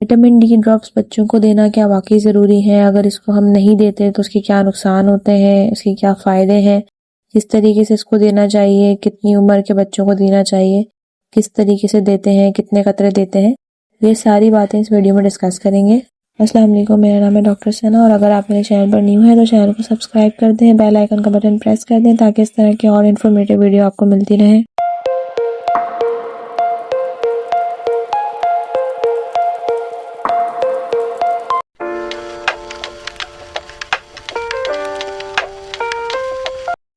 Vitamin D drops बच्चों को देना क्या वाकई ज़रूरी है? अगर इसको हम नहीं देते तो उसके क्या नुकसान होते हैं, इसके क्या फ़ायदे हैं, किस तरीके से इसको देना चाहिए, कितनी उम्र के बच्चों को देना चाहिए, किस तरीके से देते हैं, कितने कतरे देते हैं, ये सारी बातें इस वीडियो में डिस्कस करेंगे। अस्सलाम वालेकुम, मेरा नाम है डॉक्टर सना और अगर आप मेरे चैनल पर न्यू हैं तो चैनल को सब्सक्राइब कर दें, बेल आइकन का बटन प्रेस कर दें ताकि इस तरह की और इन्फॉर्मेटिव वीडियो आपको मिलती रहे।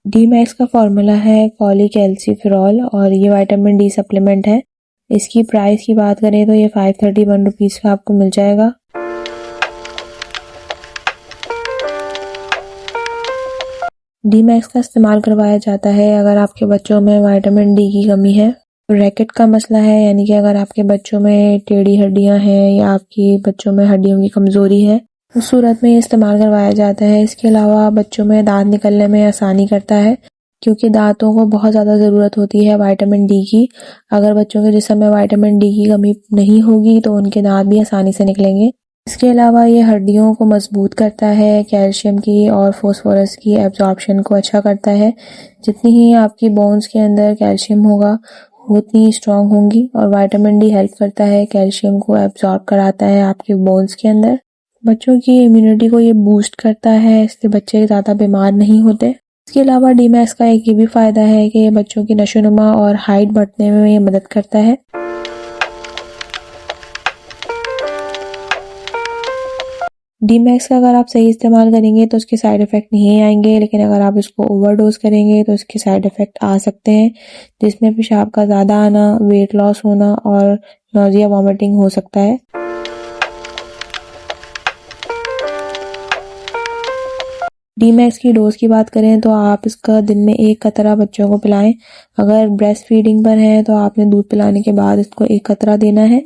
डी मैक्स का फॉर्मूला है कॉलीकैल्सिफेरॉल और ये विटामिन डी सप्लीमेंट है। इसकी प्राइस की बात करें तो ये 531 रुपीज़ का आपको मिल जाएगा। डी मैक्स का इस्तेमाल करवाया जाता है अगर आपके बच्चों में विटामिन डी की कमी है, रैकेट का मसला है, यानी कि अगर आपके बच्चों में टेढ़ी हड्डियां हैं या आपके बच्चों में हड्डियों की कमज़ोरी है, उस सूरत में ये इस्तेमाल करवाया जाता है। इसके अलावा बच्चों में दांत निकलने में आसानी करता है क्योंकि दांतों को बहुत ज़्यादा ज़रूरत होती है विटामिन डी की। अगर बच्चों के जिस्म में विटामिन डी की कमी नहीं होगी तो उनके दांत भी आसानी से निकलेंगे। इसके अलावा ये हड्डियों को मजबूत करता है, कैल्शियम की और फास्फोरस की एब्जॉर्प्शन को अच्छा करता है। जितनी ही आपकी बोन्स के अंदर कैल्शियम होगा उतनी स्ट्रांग होंगी और विटामिन डी हेल्प करता है, कैल्शियम को एब्जॉर्ब कराता है आपके बोन्स के अंदर। बच्चों की इम्यूनिटी को ये बूस्ट करता है, इससे बच्चे ज़्यादा बीमार नहीं होते। इसके अलावा डी मैक्स का एक ये भी फ़ायदा है कि ये बच्चों की नशोनुमा और हाइट बढ़ने में ये मदद करता है। डी मैक्स का अगर आप सही इस्तेमाल करेंगे तो उसके साइड इफ़ेक्ट नहीं आएंगे, लेकिन अगर आप इसको ओवरडोज करेंगे तो इसके साइड इफ़ेक्ट आ सकते हैं, जिसमें पेशाब का ज़्यादा आना, वेट लॉस होना और नौजिया वॉमिटिंग हो सकता है। डी मैक्स की डोज की बात करें तो आप इसका दिन में 1 कतरा बच्चों को पिलाएं। अगर ब्रेस्ट फीडिंग पर हैं तो आपने दूध पिलाने के बाद इसको 1 कतरा देना है।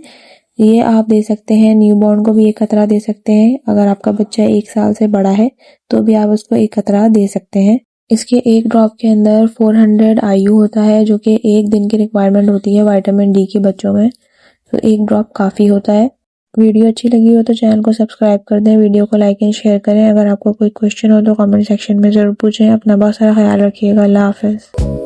ये आप दे सकते हैं, न्यूबॉर्न को भी 1 कतरा दे सकते हैं। अगर आपका बच्चा 1 साल से बड़ा है तो भी आप उसको 1 कतरा दे सकते हैं। इसके एक ड्रॉप के अंदर 400 IU होता है, जो कि 1 दिन की रिक्वायरमेंट होती है विटामिन डी के बच्चों में, तो 1 ड्रॉप काफ़ी होता है। वीडियो अच्छी लगी हो तो चैनल को सब्सक्राइब कर दें, वीडियो को लाइक एंड शेयर करें। अगर आपको कोई क्वेश्चन हो तो कमेंट सेक्शन में ज़रूर पूछें। अपना बहुत सारा ख्याल रखिएगा। अल्लाह हाफ़िज़।